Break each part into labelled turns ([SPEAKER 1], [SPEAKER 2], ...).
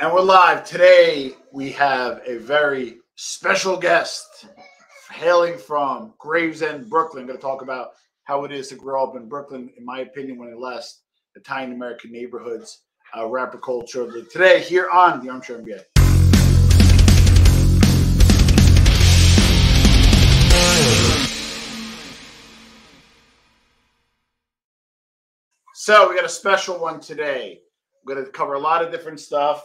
[SPEAKER 1] And we're live. Today we have a very special guest hailing from Gravesend, Brooklyn. I'm going to talk about how it is to grow up in Brooklyn, in my opinion, one of the last Italian-American neighborhoods, rapper Sholda. Today here on the Armchair NBA. So we got a special one today. We're going to cover a lot of different stuff.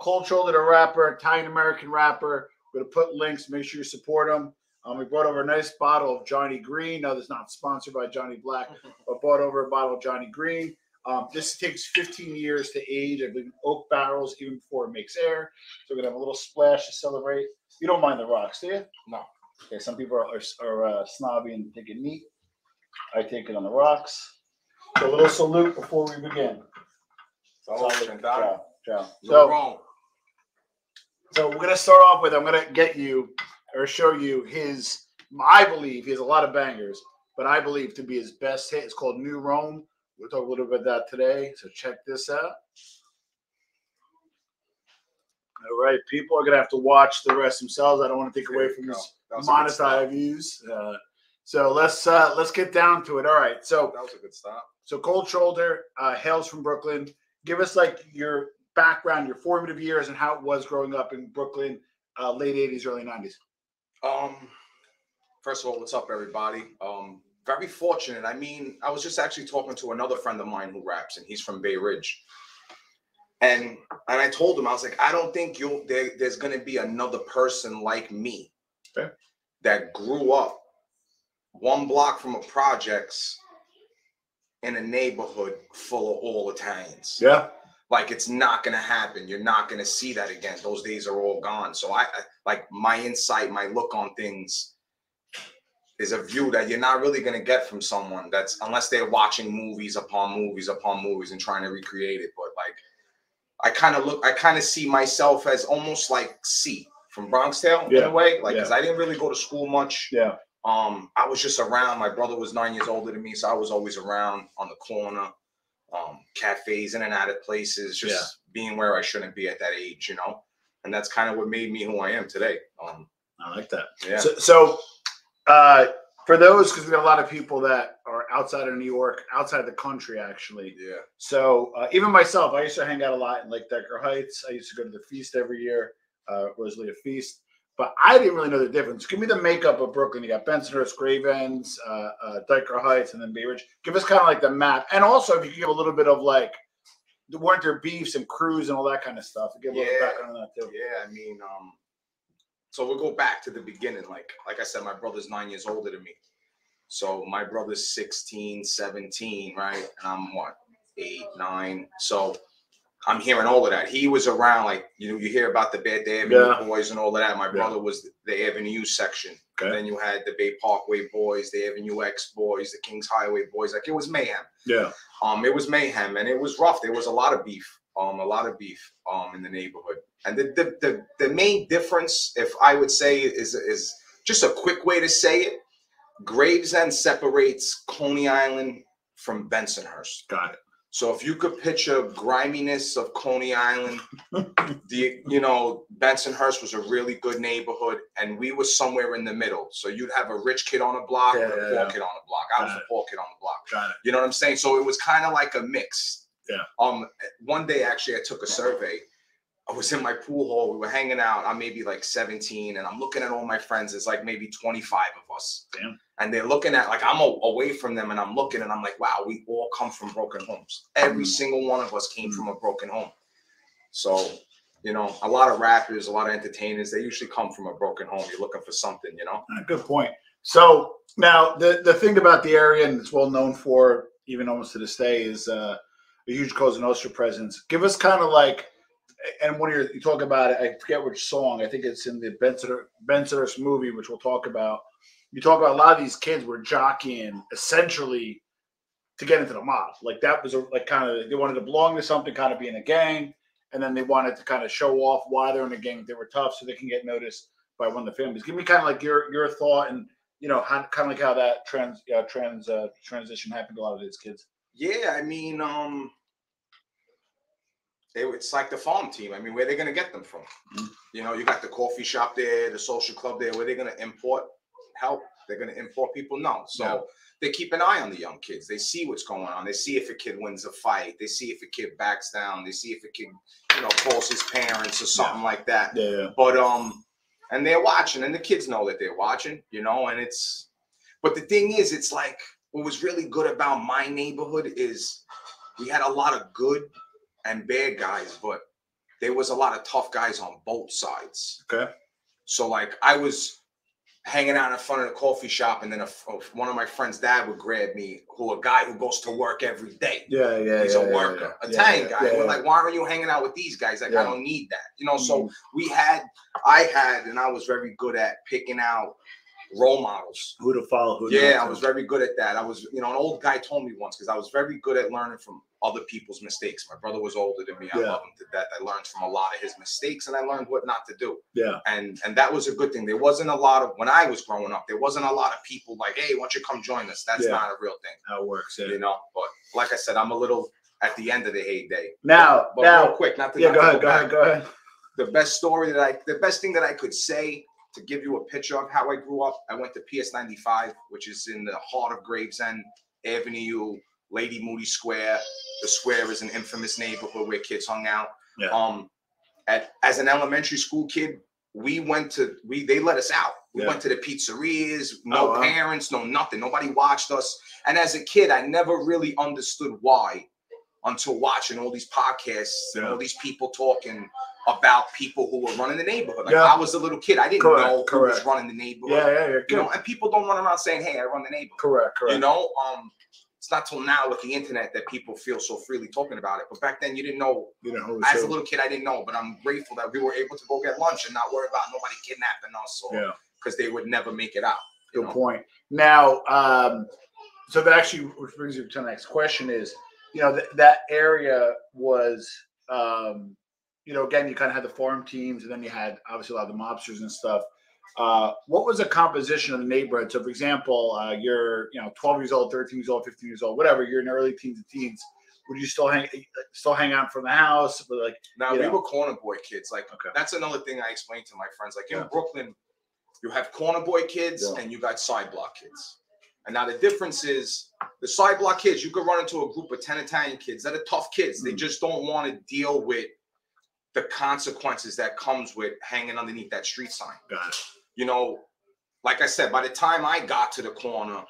[SPEAKER 1] Sholda, the rapper, Italian-American rapper. We're going to put links. Make sure you support him. We brought over a nice bottle of Johnny Green. No, this is not sponsored by Johnny Black, but brought over a bottle of Johnny Green. This takes 15 years to age. I believe in oak barrels even before it makes air. So we're going to have a little splash to celebrate. You don't mind the rocks, do you?
[SPEAKER 2] No.
[SPEAKER 1] Okay, some people are snobby and take it neat. I take it on the rocks. So a little salute before we begin.
[SPEAKER 2] Ciao.
[SPEAKER 1] So we're going to start off with, I'm going to get you or show you his, I believe he has a lot of bangers, but I believe to be his best hit. It's called New Rome. We'll talk a little bit about that today. So check this out. All right, people are going to have to watch the rest themselves. I don't want to take away from his monetized views. So let's get down to it. All right. So
[SPEAKER 2] that was a good stop.
[SPEAKER 1] So Sholda hails from Brooklyn. Give us like your background, your formative years, and how it was growing up in Brooklyn, late 80s, early 90s.
[SPEAKER 2] First of all, what's up, everybody? Very fortunate. I mean, I was just actually talking to another friend of mine who raps, and he's from Bay Ridge. And I told him, I was like, I don't think there's going to be another person like me that grew up one block from a projects in a neighborhood full of all Italians.
[SPEAKER 1] Yeah.
[SPEAKER 2] Like, it's not going to happen. You're not going to see that again. Those days are all gone. So I like my insight, my look on things is a view that you're not really going to get from someone that's, unless they're watching movies upon movies upon movies and trying to recreate it. But like, I kind of see myself as almost like C from Bronx Tale in a way. Like, because I didn't really go to school much.
[SPEAKER 1] Yeah.
[SPEAKER 2] I was just around. My brother was 9 years older than me, so I was always around on the corner, cafes, in and out of places, just being where I shouldn't be at that age, you know. And that's kind of what made me who I am today.
[SPEAKER 1] I like that.
[SPEAKER 2] Yeah.
[SPEAKER 1] So for those, because we got a lot of people that are outside of New York, outside the country, actually.
[SPEAKER 2] Yeah.
[SPEAKER 1] So even myself, I used to hang out a lot in Lake Decker Heights. I used to go to the feast every year, Rosalia Feast. But I didn't really know the difference. Give me the makeup of Brooklyn. You got Bensonhurst, Gravesend, Dyker Heights, and then Bay Ridge. Give us kind of like the map. And also, if you could give a little bit of like, weren't there beefs and crews and all that kind of stuff? Give a little background on that too.
[SPEAKER 2] Yeah, I mean, so we'll go back to the beginning. Like I said, my brother's 9 years older than me. So my brother's 16, 17, right? And I'm what, 8, 9. So I'm hearing all of that. He was around, like, you know, you hear about the Bed Avenue boys and all of that. My brother was the Avenue U section. Okay. Then you had the Bay Parkway boys, the Avenue X boys, the Kings Highway boys. Like, it was mayhem. Yeah. It was mayhem, and it was rough. There was a lot of beef. In the neighborhood. And the main difference, if I would say, is just a quick way to say it. Gravesend separates Coney Island from Bensonhurst.
[SPEAKER 1] Got it.
[SPEAKER 2] So if you could picture griminess of Coney Island, Bensonhurst was a really good neighborhood, and we were somewhere in the middle. So you'd have a rich kid on a block and a poor kid on a block. I was the poor kid on the block.
[SPEAKER 1] Got it.
[SPEAKER 2] You know what I'm saying? So it was kind of like a mix.
[SPEAKER 1] Yeah.
[SPEAKER 2] One day, actually, I took a survey. I was in my pool hall. We were hanging out. I'm maybe like 17, and I'm looking at all my friends. It's like maybe 25 of us. Damn. And they're looking at, like, I'm away from them, and I'm looking, and I'm like, wow, we all come from broken homes. Every single one of us came from a broken home. So, you know, a lot of rappers, a lot of entertainers, they usually come from a broken home. You're looking for something, you know?
[SPEAKER 1] Good point. So now the thing about the area, and it's well known for, even almost to this day, is a huge Cosa Nostra presence. Give us kind of like, and when you talk about it, I forget which song. I think it's in the Bensonhurst movie, which we'll talk about. You talk about a lot of these kids were jockeying essentially to get into the mob. Like, that was like kind of, they wanted to belong to something, kind of be in a gang, and then they wanted to kind of show off why they're in a gang. They were tough, so they can get noticed by one of the families. Give me kind of like your thought, and you know, how, kind of like how that transition happened to a lot of these kids.
[SPEAKER 2] Yeah, I mean, it's like the farm team. I mean, where are they going to get them from? You know, you got the coffee shop there, the social club there. Where are they going to import help? They're going to import people? No. So they keep an eye on the young kids. They see what's going on. They see if a kid wins a fight. They see if a kid backs down. They see if a kid, you know, calls his parents or something like that.
[SPEAKER 1] Yeah.
[SPEAKER 2] But and they're watching, and the kids know that they're watching, you know. And it's, but the thing is, it's like what was really good about my neighborhood is we had a lot of good and bad guys, but there was a lot of tough guys on both sides.
[SPEAKER 1] Okay.
[SPEAKER 2] So like I was hanging out in front of the coffee shop, and then one of my friends' dad would grab me, a guy who goes to work every day. He's a worker, Italian guy. We're like, why aren't you hanging out with these guys? Like, I don't need that, you know. So I had, and I was very good at picking out role models.
[SPEAKER 1] Who to follow?
[SPEAKER 2] I was very good at that. I was, you know, an old guy told me once, because I was very good at learning from other people's mistakes. My brother was older than me. I love him to death. I learned from a lot of his mistakes, and I learned what not to do. And that was a good thing. There wasn't a lot of, when I was growing up, there wasn't a lot of people like, hey, why don't you come join us? That's not a real thing.
[SPEAKER 1] How it works,
[SPEAKER 2] you know. But like I said, I'm a little at the end of the heyday.
[SPEAKER 1] Now,
[SPEAKER 2] real quick, not to
[SPEAKER 1] go ahead.
[SPEAKER 2] The best thing that I could say, to give you a picture of how I grew up, I went to PS 95, which is in the heart of Gravesend, Avenue, Lady Moody Square. The square is an infamous neighborhood where kids hung out. As an elementary school kid, they let us out. We went to the pizzerias, no parents, no nothing. Nobody watched us. And as a kid, I never really understood why until watching all these podcasts and all these people talking about people who were running the neighborhood. Like I was a little kid. I didn't know who was running the neighborhood. You know, and people don't run around saying, hey, I run the neighborhood.
[SPEAKER 1] Correct.
[SPEAKER 2] You know, it's not till now with the internet that people feel so freely talking about it. But back then you didn't know. As a little kid, I didn't know. But I'm grateful that we were able to go get lunch and not worry about nobody kidnapping us, or because they would never make it out.
[SPEAKER 1] Good point. Now, so that actually, which brings you to the next question is, you know, that area was, you know, again, you kind of had the farm teams, and then you had obviously a lot of the mobsters and stuff. What was the composition of the neighborhood? So, for example, you're, you know, 12 years old, 13 years old, 15 years old, whatever. You're in early teens and teens. Would you still hang out from the house? But like,
[SPEAKER 2] now we were corner boy kids. Like, that's another thing I explained to my friends. Like in Brooklyn, you have corner boy kids and you got side block kids. And now the difference is the side block kids, you could run into a group of 10 Italian kids that are tough kids. They just don't want to deal with the consequences that comes with hanging underneath that street sign.
[SPEAKER 1] Got it.
[SPEAKER 2] You know, like I said, by the time I got to the corner,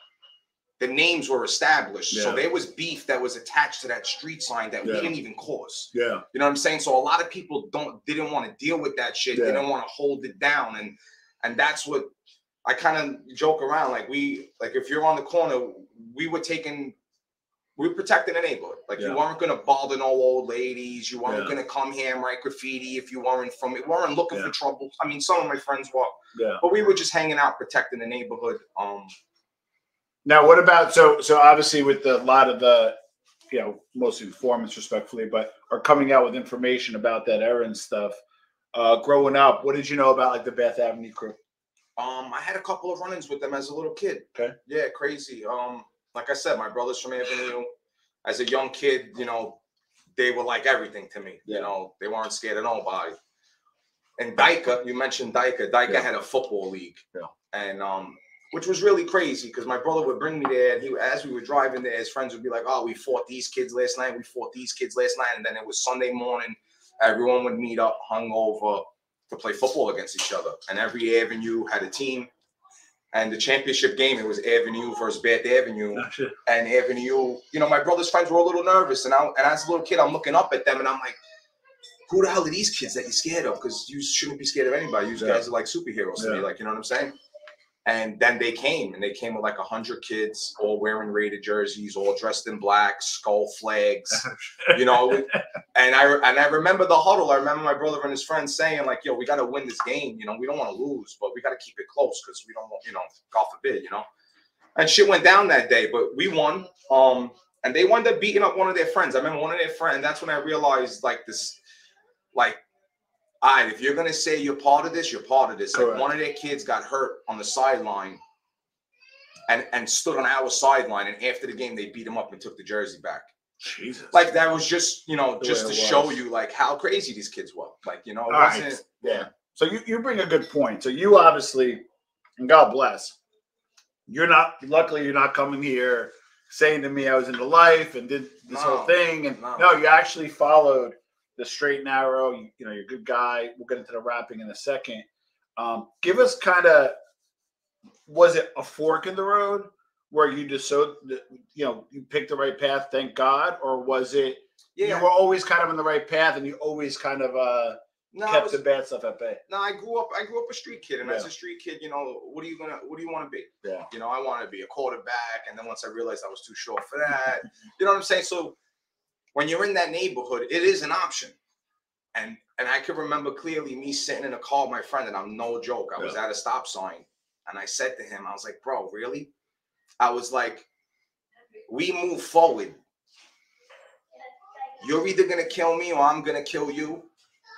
[SPEAKER 2] the names were established. So there was beef that was attached to that street sign that we didn't even cause. You know what I'm saying? So a lot of people didn't want to deal with that shit. They didn't want to hold it down. And that's what I kind of joke around. Like if you're on the corner, we were protecting the neighborhood. Like you weren't going to bother no old ladies. You weren't going to come here and write graffiti if you weren't looking for trouble. I mean, some of my friends were, but we were just hanging out, protecting the neighborhood.
[SPEAKER 1] Now, what about, so obviously with a lot of the, you know, mostly informants respectfully, but are coming out with information about that era and stuff. Growing up, what did you know about like the Bath Avenue crew?
[SPEAKER 2] I had a couple of run-ins with them as a little kid. Okay. Yeah, crazy. Like I said, my brothers from Avenue, as a young kid, you know, they were like everything to me. You know, they weren't scared of nobody. And Dyka, you mentioned Dyka. Dyka had a football league. And which was really crazy because my brother would bring me there. And as we were driving there, his friends would be like, oh, we fought these kids last night. We fought these kids last night. And then it was Sunday morning. Everyone would meet up, hungover, to play football against each other. And every avenue had a team. And the championship game, it was Avenue versus Bath Avenue. And Avenue, you know, my brother's friends were a little nervous. And as a little kid, I'm looking up at them and I'm like, who the hell are these kids that you're scared of? Because you shouldn't be scared of anybody. You guys are like superheroes to me. Like, you know what I'm saying? And then they came with like 100 kids, all wearing Raider jerseys, all dressed in black, skull flags, you know. And I remember the huddle. I remember my brother and his friends saying like, yo, we got to win this game. You know, we don't want to lose, but we got to keep it close because we don't want, you know, God forbid, you know. And shit went down that day, but we won. And they wound up beating up one of their friends. I remember one of their friends. That's when I realized like this, like, all right, if you're going to say you're part of this, you're part of this. Correct. Like one of their kids got hurt on the sideline and stood on our sideline. And after the game, they beat him up and took the jersey back.
[SPEAKER 1] Jesus.
[SPEAKER 2] Like that was just, just to show
[SPEAKER 1] was.
[SPEAKER 2] you like how crazy these kids were. Like, it
[SPEAKER 1] All
[SPEAKER 2] wasn't.
[SPEAKER 1] Right. Yeah. So you bring a good point. So you obviously, and God bless, luckily you're not coming here saying to me I was into life and did this whole thing. And no, you actually followed the straight and narrow. You're a good guy. We'll get into the rapping in a second. Give us kind of, was it a fork in the road where you just you picked the right path, thank God, or was it you were always kind of on the right path and you always kind of kept the bad stuff at bay?
[SPEAKER 2] No, I grew up a street kid, and as a street kid, what do you want to be?
[SPEAKER 1] Yeah.
[SPEAKER 2] I wanted to be a quarterback, and then once I realized I was too short for that, you know what I'm saying? So when you're in that neighborhood, it is an option. And I can remember clearly me sitting in a car with my friend, and I'm no joke. I was at a stop sign, and I said to him, I was like, bro, really? I was like, we move forward. You're either going to kill me or I'm going to kill you,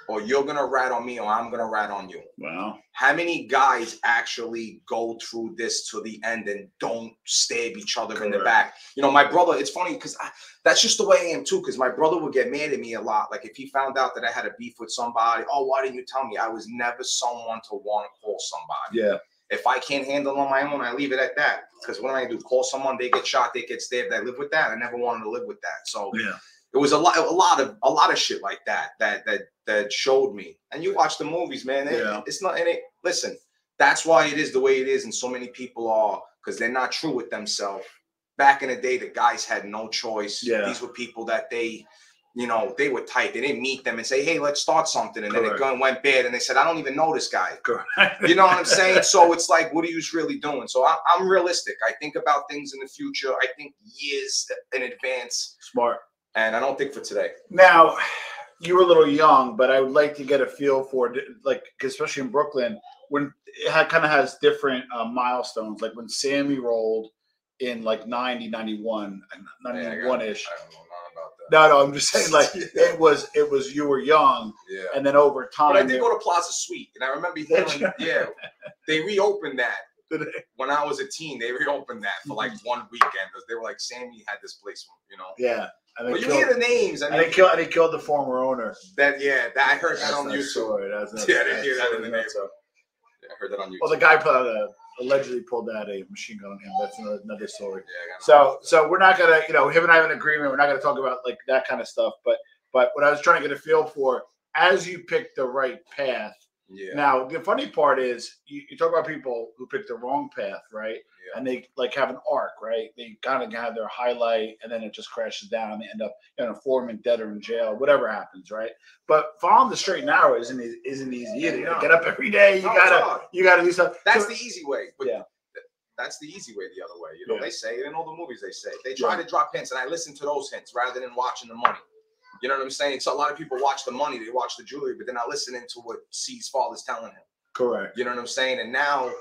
[SPEAKER 2] or you're going to rat on me or I'm going to rat on you.
[SPEAKER 1] Wow.
[SPEAKER 2] How many guys actually go through this to the end and don't stab each other in the back? My brother, it's funny because that's just the way I am too, because my brother would get mad at me a lot. Like if he found out that I had a beef with somebody, oh, why didn't you tell me? I was never someone to want to call somebody.
[SPEAKER 1] Yeah.
[SPEAKER 2] If I can't handle on my own, I leave it at that. Because what am I going to do? Call someone, they get shot, they get stabbed. I live with that. I never wanted to live with that. So
[SPEAKER 1] yeah.
[SPEAKER 2] It was a lot of shit like that showed me. And you watch the movies, man. It's not. Listen, that's why it is the way it is, and so many people are, because they're not true with themselves. Back in the day, the guys had no choice.
[SPEAKER 1] Yeah.
[SPEAKER 2] These were people that they were tight. They didn't meet them and say, hey, let's start something. And then it went bad, and they said, I don't even know this guy.
[SPEAKER 1] Correct.
[SPEAKER 2] You know what I'm saying? So it's like, what are you really doing? So I'm realistic. I think about things in the future. I think years in advance.
[SPEAKER 1] Smart.
[SPEAKER 2] And I don't think for today.
[SPEAKER 1] Now, you were a little young, but I would like to get a feel for, like, especially in Brooklyn, when it kind of has different milestones. Like when Sammy rolled in like 90, 91, 91-ish.
[SPEAKER 2] I don't know about that.
[SPEAKER 1] No, I'm just saying, like, it was you were young, and then over time.
[SPEAKER 2] But I did go to Plaza Suite, and I remember hearing, they reopened that. When I was a teen, they reopened that for like one weekend. They were like, Sammy had this place,
[SPEAKER 1] Yeah.
[SPEAKER 2] But you hear the names. I mean,
[SPEAKER 1] and they killed the former owner.
[SPEAKER 2] I heard that on YouTube.
[SPEAKER 1] I
[SPEAKER 2] didn't hear that in the neighborhood. I heard that on YouTube.
[SPEAKER 1] Well, the guy allegedly pulled out a machine gun on him. That's another story. So we're not gonna, him and I have an agreement. We're not gonna talk about like that kind of stuff. But what I was trying to get a feel for, as you pick the right path.
[SPEAKER 2] Yeah.
[SPEAKER 1] Now the funny part is you talk about people who pick the wrong path, right? Yeah. And they like have an arc, right? They kind of have their highlight, and then it just crashes down, and they end up in a foreman, dead, or in jail, whatever happens, right? But following the straight and narrow isn't easy either. You get up every day. You gotta do something.
[SPEAKER 2] That's the easy way. But that's the easy way. The other way, they say it in all the movies. They say they try to drop hints, and I listen to those hints rather than watching the money. You know what I'm saying? So a lot of people watch the money, they watch the jewelry, but they're not listening to what C's father's telling him.
[SPEAKER 1] Correct.
[SPEAKER 2] You know what I'm saying? And now,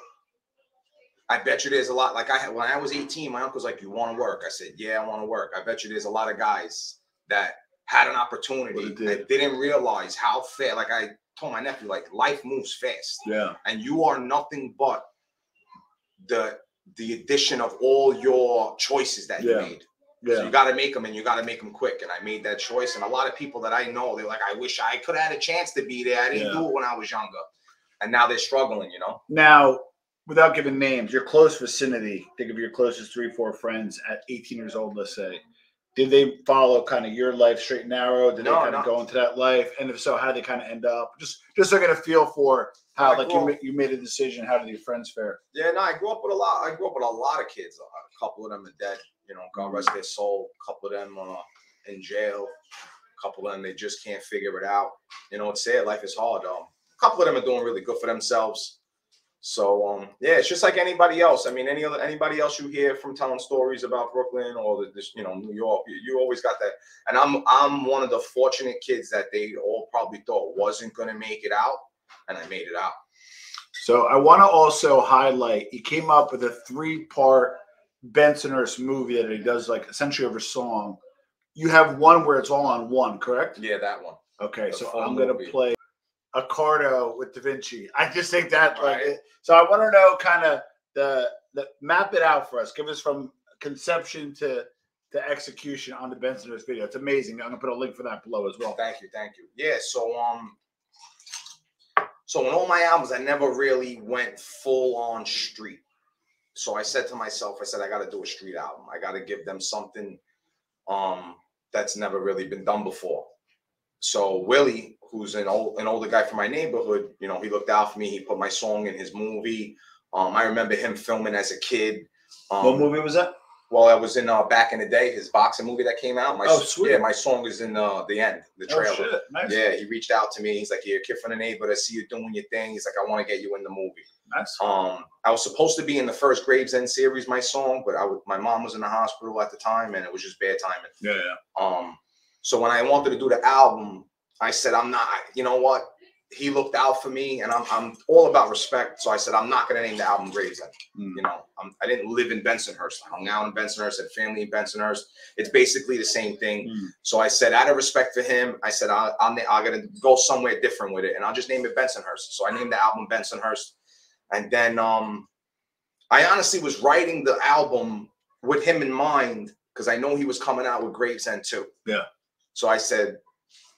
[SPEAKER 2] I bet you there's a lot. Like when I was 18, my uncle's like, "You want to work?" I said, "Yeah, I want to work." I bet you there's a lot of guys that had an opportunity that didn't realize how fast. Like I told my nephew, like life moves fast.
[SPEAKER 1] Yeah.
[SPEAKER 2] And you are nothing but the addition of all your choices that you made. Yeah. So you got to make them, and you got to make them quick. And I made that choice. And a lot of people that I know, they're like, I wish I could have had a chance to be there. I didn't do it when I was younger. And now they're struggling,
[SPEAKER 1] Now, without giving names, your close vicinity, think of your closest 3-4 friends at 18 years old, let's say. Did they follow kind of your life straight and narrow? Did they kind of go into that life? And if so, how did they kind of end up? Just so I get a feel for how, you made a decision. How did your friends fare?
[SPEAKER 2] Yeah, no, I grew up with a lot of kids. A couple of them are dead. God rest their soul. A couple of them in jail. A couple of them, they just can't figure it out. It's sad. Life is hard. A couple of them are doing really good for themselves. So, it's just like anybody else. I mean, anybody else you hear from telling stories about Brooklyn or New York, you always got that. And I'm one of the fortunate kids that they all probably thought wasn't going to make it out, and I made it out.
[SPEAKER 1] So I want to also highlight, he came up with a 3-part Bensonhurst movie that he does like essentially over song. You have one where it's all on one, correct?
[SPEAKER 2] Yeah, that one.
[SPEAKER 1] Okay, so I'm going to play Accardo with Da Vinci. I just think that so I want to know kind of the map it out for us. Give us from conception to to execution on the Bensonhurst video. It's amazing. I'm gonna put a link for that below as well.
[SPEAKER 2] Thank you. Yeah, so in all my albums, I never really went full on street. So I said to myself, I got to do a street album. I got to give them something that's never really been done before. So Willie, who's an older guy from my neighborhood, you know, he looked out for me. He put my song in his movie. I remember him filming as a kid.
[SPEAKER 1] What movie was that?
[SPEAKER 2] Well, I was in back in the day, his boxing movie that came out.
[SPEAKER 1] Sweet.
[SPEAKER 2] Yeah, my song is in the end, the trailer.
[SPEAKER 1] Oh, shit. Nice.
[SPEAKER 2] Yeah, he reached out to me. He's like, "You're a kid from the neighborhood. I see you doing your thing." He's like, "I want to get you in the movie."
[SPEAKER 1] Nice.
[SPEAKER 2] I was supposed to be in the first Gravesend series, my song, but my mom was in the hospital at the time, and it was just bad timing.
[SPEAKER 1] Yeah.
[SPEAKER 2] So when I wanted to do the album, I said, "I'm not. You know what?" He looked out for me, and I'm all about respect. So I said, I'm not going to name the album Gravesend. You know, I didn't live in Bensonhurst. I hung out in Bensonhurst, had family in Bensonhurst. It's basically the same thing. So I said, out of respect for him, I said, I'm going to go somewhere different with it, and I'll just name it Bensonhurst. So I named the album Bensonhurst. And then I honestly was writing the album with him in mind because I know he was coming out with Gravesend too.
[SPEAKER 1] Yeah.
[SPEAKER 2] So I said,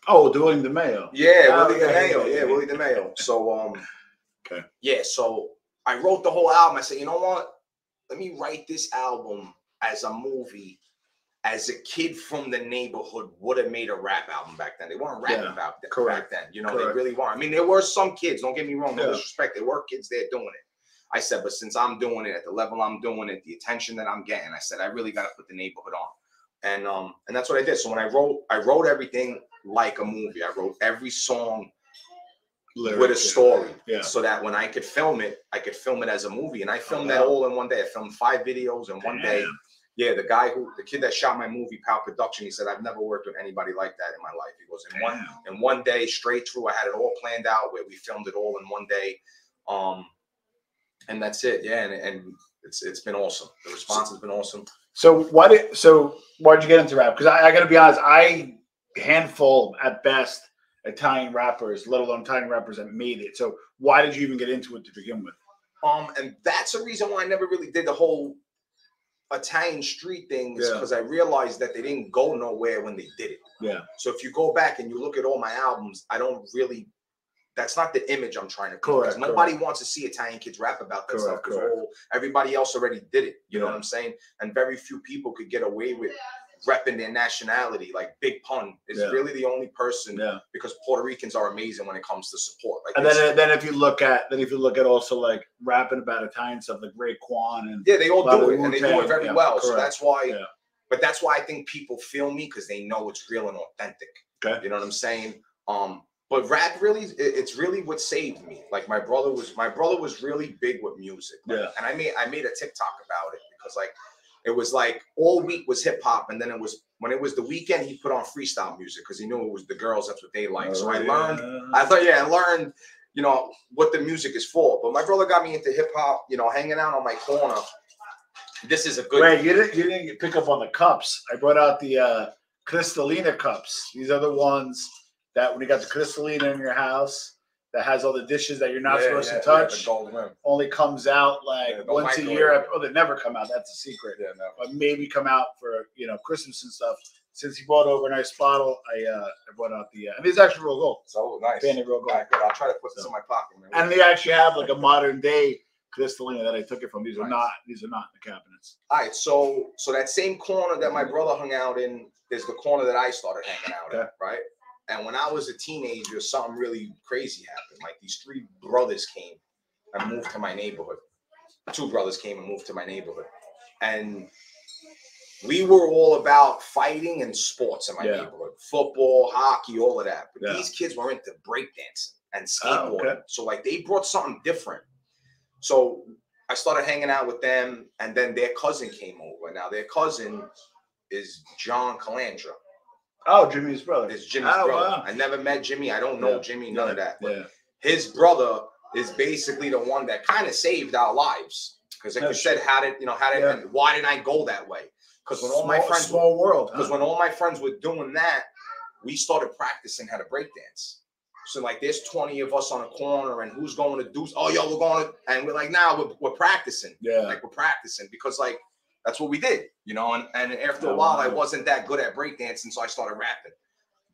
[SPEAKER 1] "Oh, doing the Mayo."
[SPEAKER 2] Yeah, Willie DeMayo. Yeah, Willie DeMayo. So,
[SPEAKER 1] okay.
[SPEAKER 2] Yeah, so I wrote the whole album. I said, you know what? Let me write this album as a movie. As a kid from the neighborhood would have made a rap album back then. They weren't rapping about that back then. You know, they really weren't. I mean, there were some kids. Don't get me wrong. No disrespect. There were kids there doing it. I said, but since I'm doing it at the level I'm doing it, the attention that I'm getting, I said, I really got to put the neighborhood on. And that's what I did. So when I wrote everything like a movie. I wrote every song with a story, so that when I could film it as a movie. And I filmed that all in one day. I filmed 5 videos in one day. Yeah, the kid that shot my movie, Pal Production, he said, I've never worked with anybody like that in my life. He goes, in one day, straight through, I had it all planned out where we filmed it all in one day. And that's it. Yeah, and it's been awesome. The response has been awesome.
[SPEAKER 1] So why'd you get into rap? Because I got to be honest, handful at best Italian rappers, let alone Italian rappers that made it. So why did you even get into it to begin with?
[SPEAKER 2] And that's the reason why I never really did the whole Italian street thing, is because I realized that they didn't go nowhere when they did it. Yeah. So if you go back and you look at all my albums, that's not the image I'm trying to create. Because nobody wants to see Italian kids rap about that stuff, because everybody else already did it. You know what I'm saying? And very few people could get away with repping their nationality. Like Big Pun is really the only person, because Puerto Ricans are amazing when it comes to support. Like,
[SPEAKER 1] and then if you look at also like rapping about Italian stuff, like Raekwon and
[SPEAKER 2] they all do it, and they do it very well. So that's why. But that's why I think people feel me, because they know it's real and authentic. Okay. You know what I'm saying? But rap really, it's really what saved me. Like my brother was really big with music. Like, and I made a TikTok about it, because like it was like all week was hip hop, and then when it was the weekend, he put on freestyle music because he knew it was the girls, that's what they like. So I learned, you know, what the music is for. But my brother got me into hip hop, you know, hanging out on my corner. This is a good.
[SPEAKER 1] Wait, you didn't pick up on the cups. I brought out the Cristalina cups. These are the ones that when you got the Cristalina in your house that has all the dishes that you're not supposed to touch, only comes out like once a year. Oh, they never come out. That's a secret. Yeah, no. But maybe come out for, you know, Christmas and stuff. Since he brought over a nice bottle, I brought out the and these are actually real gold.
[SPEAKER 2] So nice.
[SPEAKER 1] Real gold.
[SPEAKER 2] Right, good. I'll try to put this in my pocket, man.
[SPEAKER 1] And they actually have like a modern day Cristalina that I took it from. These are not in the cabinets.
[SPEAKER 2] All right, so that same corner that my brother hung out in is the corner that I started hanging out in, right? And when I was a teenager, something really crazy happened. Like these 3 brothers came and moved to my neighborhood. 2 brothers came and moved to my neighborhood. And we were all about fighting and sports in my neighborhood. Football, hockey, all of that. But these kids were into breakdancing and skateboarding. So like they brought something different. So I started hanging out with them, and then their cousin came over. Now their cousin is John Calandra.
[SPEAKER 1] Oh, Jimmy's brother.
[SPEAKER 2] It's Jimmy's brother. Wow. I never met Jimmy. I don't know Jimmy, none of that. But his brother is basically the one that kind of saved our lives. Because like you said, and why didn't I go that way? Because when all my friends when all my friends were doing that, we started practicing how to break dance. So like there's 20 of us on a corner, and who's going to do? Oh, yo, we're going to, and we're like, nah, we're practicing. Yeah. Like we're practicing, because like That's what we did, you know. And after a while, I wasn't that good at breakdancing, so I started rapping.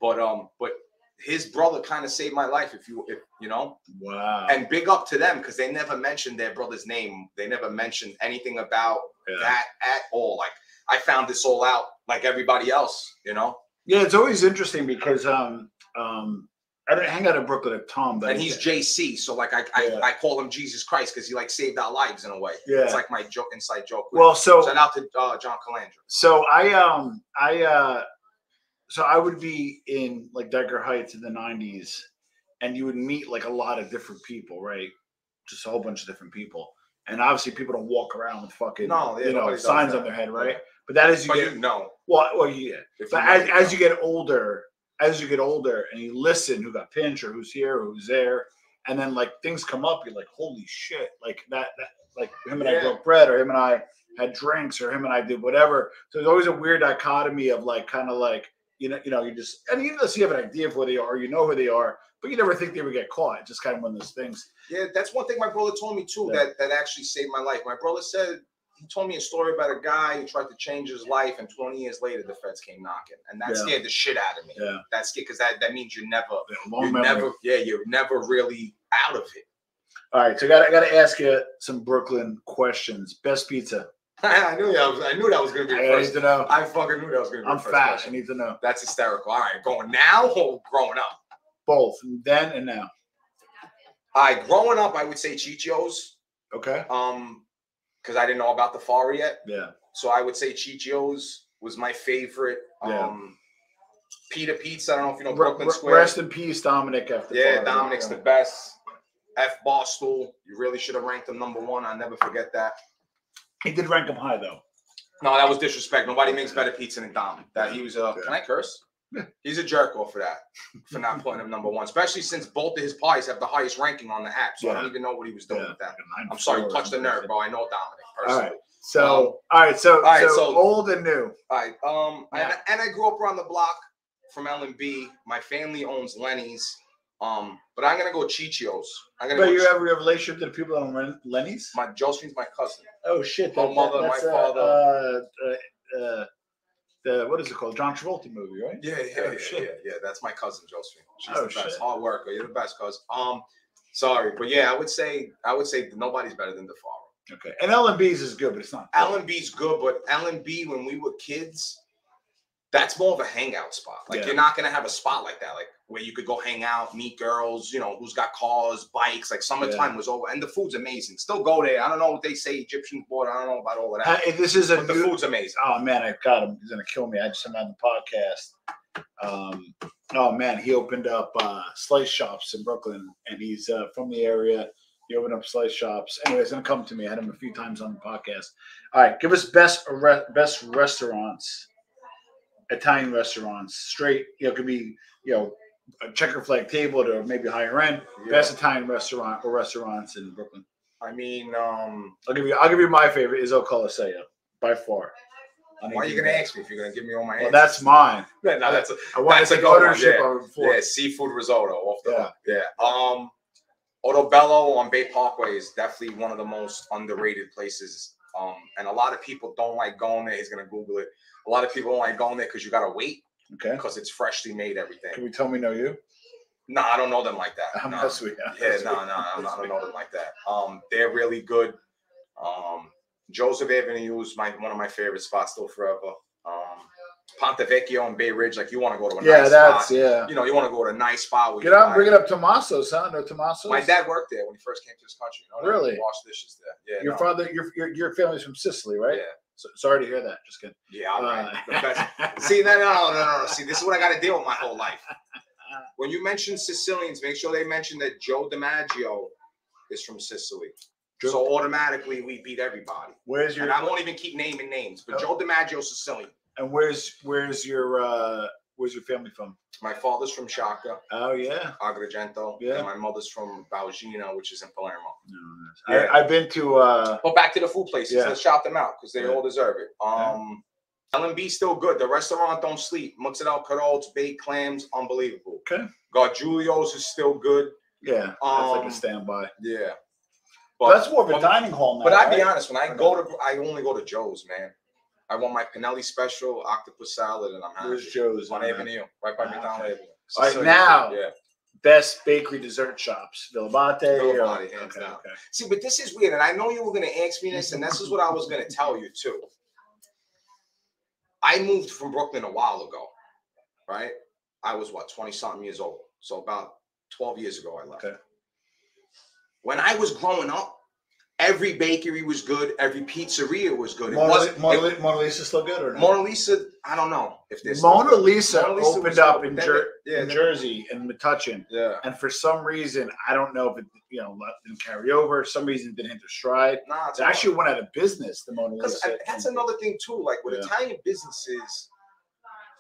[SPEAKER 2] But his brother kind of saved my life, if you know.
[SPEAKER 1] Wow.
[SPEAKER 2] And big up to them, because they never mentioned their brother's name. They never mentioned anything about that at all. Like, I found this all out like everybody else, you know.
[SPEAKER 1] Yeah, it's always interesting because I didn't hang out in Brooklyn at Tom, but
[SPEAKER 2] and he's JC, so like I call him Jesus Christ because he like saved our lives in a way.
[SPEAKER 1] Yeah,
[SPEAKER 2] it's like my joke, inside joke.
[SPEAKER 1] Well, so
[SPEAKER 2] shout out to John Calandra.
[SPEAKER 1] So so I would be in like Decker Heights in the '90s, and you would meet like a lot of different people, right? Just a whole bunch of different people, and obviously people don't walk around with fucking signs on their head, right? Yeah. But that is well, yeah. But as you get older. As you get older and you listen who got pinched or who's here or who's there, and then like things come up, you're like, holy shit, like that like him and I broke bread, or him and I had drinks, or him and I did whatever. So there's always a weird dichotomy of like kind of like you just, and even though you have an idea of who they are, you know who they are, but you never think they would get caught. It's just kind of one of those things.
[SPEAKER 2] Yeah, that's one thing my brother told me too that actually saved my life. My brother said, he told me a story about a guy who tried to change his life, and 20 years later, the feds came knocking, and that scared the shit out of me. Yeah, that scared, because that means you're never really out of it.
[SPEAKER 1] All right, so I got to ask you some Brooklyn questions. Best pizza.
[SPEAKER 2] I knew that was going to be the first.
[SPEAKER 1] I need to know.
[SPEAKER 2] I fucking knew that was going to be the first.
[SPEAKER 1] I'm fat.
[SPEAKER 2] Question.
[SPEAKER 1] I need to know.
[SPEAKER 2] That's hysterical. All right, going now or growing up?
[SPEAKER 1] Both, then and now.
[SPEAKER 2] All right, growing up, I would say Chichio's.
[SPEAKER 1] Okay.
[SPEAKER 2] Because I didn't know about the Fara yet.
[SPEAKER 1] Yeah.
[SPEAKER 2] So I would say Chichio's was my favorite. Pita Pizza. I don't know if you know Brooklyn Square.
[SPEAKER 1] Rest in peace, Dominic.
[SPEAKER 2] Dominic's the best. F. Barstool. You really should have ranked him #1. I'll never forget that.
[SPEAKER 1] He did rank him high, though.
[SPEAKER 2] No, that was disrespect. Nobody makes better pizza than Dom. That he was Can I curse? Yeah. He's a jerk off for that, for not putting him #1, especially since both of his pies have the highest ranking on the app. So I don't even know what he was doing with that. I'm sorry, you touched the nerve, bro. I know Dominic personally.
[SPEAKER 1] All right. So old and new.
[SPEAKER 2] All right. And I grew up around the block from L&B. My family owns Lenny's. But I'm gonna go Chichio's.
[SPEAKER 1] But you have a relationship to the people that own Lenny's?
[SPEAKER 2] Josephine's my cousin.
[SPEAKER 1] Oh shit!
[SPEAKER 2] My mother, my father.
[SPEAKER 1] What is it called? John Travolta movie, right?
[SPEAKER 2] Yeah. That's my cousin Josephine. She's the best. Hard worker. You're the best, cuz. Sorry, but yeah, I would say nobody's better than the Fara.
[SPEAKER 1] Okay. And L&B's is good, but it's not.
[SPEAKER 2] L&B's good, but L&B when we were kids, that's more of a hangout spot. Like you're not gonna have a spot like that, like where you could go hang out, meet girls, who's got cars, bikes. Like summertime was over, and the food's amazing. Still go there. I don't know what they say Egyptian food. I don't know about all of that.
[SPEAKER 1] The
[SPEAKER 2] food's amazing.
[SPEAKER 1] Oh man, I got him. He's gonna kill me. I just had him on the podcast. Oh man, he opened up slice shops in Brooklyn, and he's from the area. He opened up slice shops. Anyway, he's gonna come to me. I had him a few times on the podcast. All right, give us best restaurants. Italian restaurants, straight, could be, a checker flag table to maybe higher end. Best Italian restaurant or restaurants in Brooklyn.
[SPEAKER 2] I mean,
[SPEAKER 1] I'll give you my favorite, Izzo Coliseum, by far.
[SPEAKER 2] Why are you gonna ask me if you're gonna give me all my answers?
[SPEAKER 1] Well, that's mine.
[SPEAKER 2] Yeah, no,
[SPEAKER 1] I want to take ownership of it.
[SPEAKER 2] Yeah, seafood risotto off the Ottobello on Bay Parkway is definitely one of the most underrated places. And a lot of people don't like going there. He's gonna Google it. A lot of people don't like going there because you gotta wait.
[SPEAKER 1] Okay.
[SPEAKER 2] Because it's freshly made everything.
[SPEAKER 1] Can we tell me know you?
[SPEAKER 2] No, I don't know them like that.
[SPEAKER 1] I don't
[SPEAKER 2] know them like that. They're really good. Joseph Avenue is one of my favorite spots still forever. Ponte Vecchio and Bay Ridge, like you want to go to a nice spot. You want to go to a nice spot.
[SPEAKER 1] Bring it up Tommaso's, huh? No Tommaso's?
[SPEAKER 2] My dad worked there when he first came to this country.
[SPEAKER 1] Really?
[SPEAKER 2] He washed dishes there. Yeah.
[SPEAKER 1] Your father, your family's from Sicily, right?
[SPEAKER 2] Yeah.
[SPEAKER 1] So, sorry to hear that. Just kidding.
[SPEAKER 2] Yeah, all right. The best. See, no. See, this is what I got to deal with my whole life. When you mention Sicilians, make sure they mention that Joe DiMaggio is from Sicily. So automatically we beat everybody. And I won't even keep naming names, but Joe DiMaggio's Sicilian.
[SPEAKER 1] And where's your family from?
[SPEAKER 2] My father's from Sciacca.
[SPEAKER 1] Oh yeah,
[SPEAKER 2] Agrigento. Yeah. And my mother's from Baugina, which is in Palermo.
[SPEAKER 1] Yeah. I've been to.
[SPEAKER 2] But back to the food places. Let's shout them out because they all deserve it. L&B still good. The restaurant don't sleep. Mozzarella Carols, baked clams, unbelievable.
[SPEAKER 1] Okay.
[SPEAKER 2] Gargiulo's is still good.
[SPEAKER 1] Yeah, that's like a standby.
[SPEAKER 2] Yeah.
[SPEAKER 1] But that's more of a dining hall now.
[SPEAKER 2] But I'll be honest, when I only go to Joe's, man. I want my Pinelli special, octopus salad, and I'm happy.
[SPEAKER 1] Where's Joe's?
[SPEAKER 2] On Avenue, right by McDonald Avenue.
[SPEAKER 1] All right, now, best bakery dessert shops.
[SPEAKER 2] Villabate, hands down. Okay. See, but this is weird, and I know you were going to ask me this, and this is what I was going to tell you, too. I moved from Brooklyn a while ago, right? I was, 20-something years old. So about 12 years ago, I left. Okay. When I was growing up, every bakery was good. Every pizzeria was good.
[SPEAKER 1] Mona Lisa still good or not?
[SPEAKER 2] Mona Lisa, I don't know if there's
[SPEAKER 1] Mona Lisa opened up in Jersey in Metuchen.
[SPEAKER 2] Yeah.
[SPEAKER 1] And for some reason, I don't know if it didn't carry over. For some reason, it didn't hit their stride.
[SPEAKER 2] Nah,
[SPEAKER 1] it actually went out of business. The Mona Lisa.
[SPEAKER 2] That's another thing too. Like with Italian businesses,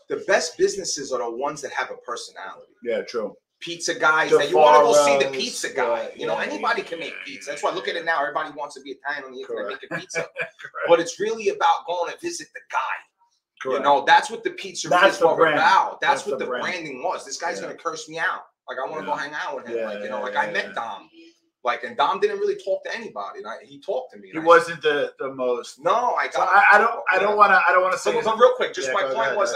[SPEAKER 2] the best businesses are the ones that have a personality.
[SPEAKER 1] Yeah, true.
[SPEAKER 2] Pizza guys that you want to go see the pizza guy. Anybody can make pizza. That's why look at it now. Everybody wants to be Italian on the internet making pizza. But it's really about going to visit the guy. Correct. That's what the pizzeria were about. That's what the branding was. This guy's gonna curse me out. Like I want to go hang out with him. I met Dom. And Dom didn't really talk to anybody. And he talked to me.
[SPEAKER 1] He wasn't the most.
[SPEAKER 2] No,
[SPEAKER 1] I don't want to say.
[SPEAKER 2] But real quick, just my point was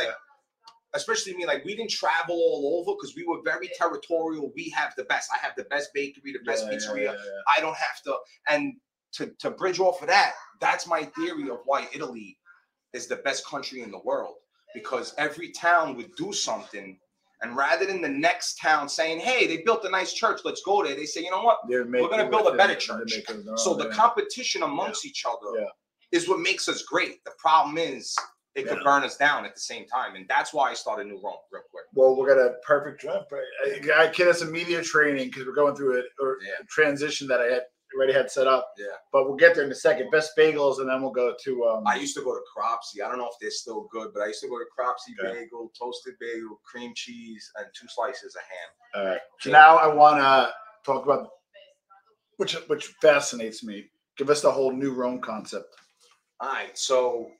[SPEAKER 2] especially me, we didn't travel all over because we were very territorial. We have the best. I have the best bakery, the best pizzeria. I don't have to. And to bridge off of that, that's my theory of why Italy is the best country in the world. Because every town would do something. And rather than the next town saying, hey, they built a nice church, let's go there. They say, you know what? We're going to build a better church. So the competition amongst each other is what makes us great. The problem is, it could burn us down at the same time. And that's why I started New Rome real quick.
[SPEAKER 1] Well, we're going to perfect jump. I kid us some media training because we're going through a transition that I already had set up.
[SPEAKER 2] Yeah.
[SPEAKER 1] But we'll get there in a second. Best bagels, and then we'll go to...
[SPEAKER 2] I used to go to Cropsey. I don't know if they're still good, but I used to go to Cropsey bagel, toasted bagel, cream cheese, and 2 slices of ham.
[SPEAKER 1] All right. So now I want to talk about, which fascinates me. Give us the whole New Rome concept.
[SPEAKER 2] All right. So...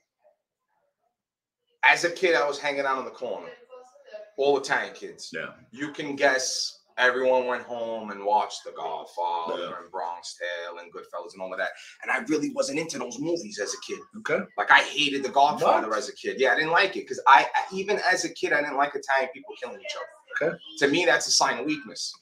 [SPEAKER 2] as a kid, I was hanging out in the corner. All Italian kids.
[SPEAKER 1] Yeah.
[SPEAKER 2] You can guess everyone went home and watched The Godfather and Bronx Tale and Goodfellas and all of that. And I really wasn't into those movies as a kid.
[SPEAKER 1] Okay.
[SPEAKER 2] I hated The Godfather as a kid. Yeah, I didn't like it because even as a kid, I didn't like Italian people killing each other.
[SPEAKER 1] Okay.
[SPEAKER 2] To me, that's a sign of weakness.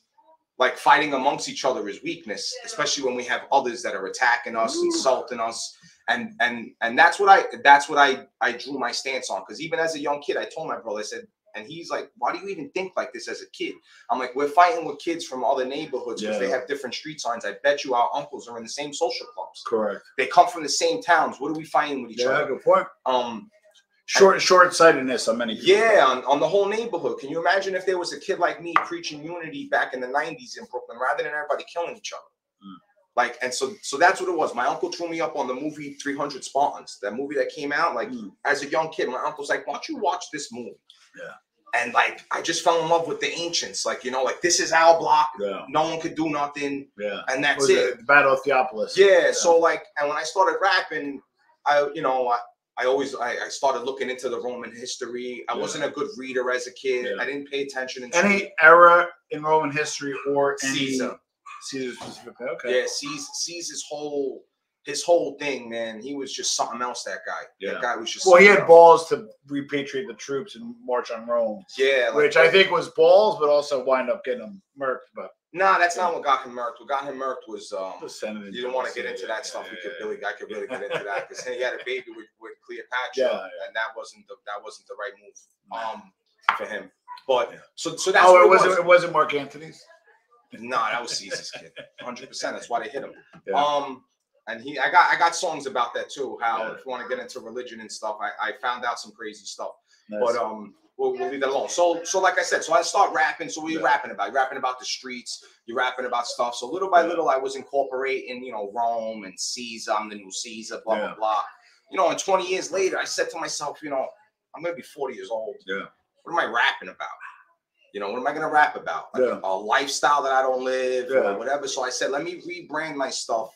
[SPEAKER 2] Fighting amongst each other is weakness, especially when we have others that are attacking us, insulting us. And that's what I drew my stance on. Because even as a young kid, I told my brother, I said, and he's like, why do you even think like this as a kid? I'm like, we're fighting with kids from other neighborhoods because they have different street signs. I bet you our uncles are in the same social clubs.
[SPEAKER 1] Correct.
[SPEAKER 2] They come from the same towns. What are we fighting with each other?
[SPEAKER 1] Yeah, good point. Short-sightedness on many people.
[SPEAKER 2] Yeah, on the whole neighborhood. Can you imagine if there was a kid like me preaching unity back in the 90s in Brooklyn rather than everybody killing each other? And so that's what it was. My uncle threw me up on the movie 300 Spartans, that movie that came out. As a young kid, my uncle's like, why don't you watch this movie?
[SPEAKER 1] Yeah.
[SPEAKER 2] And I just fell in love with the ancients. This is our block. Yeah. No one could do nothing.
[SPEAKER 1] Yeah.
[SPEAKER 2] And that's it.
[SPEAKER 1] The Battle of Theopolis.
[SPEAKER 2] Yeah. So and when I started rapping, I started looking into the Roman history. I wasn't a good reader as a kid. Yeah. I didn't pay attention.
[SPEAKER 1] Any era in Roman history or
[SPEAKER 2] Caesar.
[SPEAKER 1] Caesar specifically. Okay.
[SPEAKER 2] Yeah, Caesar's his whole thing, man. He was just something else. That guy.
[SPEAKER 1] Yeah.
[SPEAKER 2] That guy was just.
[SPEAKER 1] Well, he had balls to repatriate the troops and march on Rome.
[SPEAKER 2] Yeah.
[SPEAKER 1] Which I think was balls, but also wind up getting them murked. But
[SPEAKER 2] nah, that's not what got him murked. What got him murked was you don't want to get into that stuff. I could really get into that because he had a baby with Cleopatra, and that wasn't the right move for him. But so that's
[SPEAKER 1] it wasn't Mark Antony's.
[SPEAKER 2] No, that was Caesar's kid. 100%. That's why they hit him. Yeah. And I got songs about that too. How if you want to get into religion and stuff, I found out some crazy stuff. Nice. But we'll leave that alone. So like I said, so I start rapping. So what are you rapping about? You're rapping about the streets. You're rapping about stuff. So little by little, I was incorporating, Rome and Caesar. I'm the new Caesar. Blah blah blah. And 20 years later, I said to myself, I'm gonna be 40 years old.
[SPEAKER 1] Yeah.
[SPEAKER 2] What am I rapping about? What am I going to rap about? A lifestyle that I don't live or whatever. So I said, let me rebrand my stuff.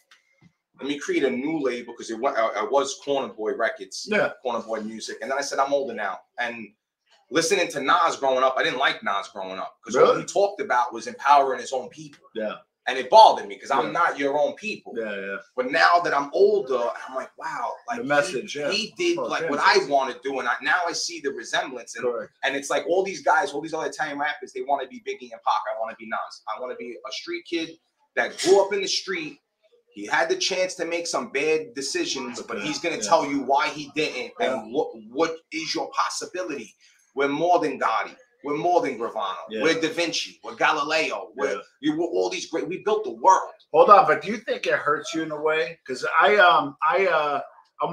[SPEAKER 2] Let me create a new label because I was Corner Boy Records, Corner Boy Music. And then I said, I'm older now. And listening to Nas growing up, I didn't like Nas growing up because all he talked about was empowering his own people.
[SPEAKER 1] Yeah.
[SPEAKER 2] And it bothered me because
[SPEAKER 1] Yeah.
[SPEAKER 2] I'm not your own people.
[SPEAKER 1] Yeah, yeah.
[SPEAKER 2] But now that I'm older, I'm like, wow, like
[SPEAKER 1] The message,
[SPEAKER 2] he did
[SPEAKER 1] well,
[SPEAKER 2] like what I want to do, and now I see the resemblance. And it's like all these guys, all these other Italian rappers, they want to be Biggie and Pac. I want to be Nas. I want to be a street kid that grew up in the street. He had the chance to make some bad decisions, but he's gonna tell you why he didn't and what is your possibility. We're more than Gotti. We're more than Gravano. We're Da Vinci. We're Galileo. We're all these great. We built the world.
[SPEAKER 1] Hold on, but do you think it hurts you in a way? Because I'm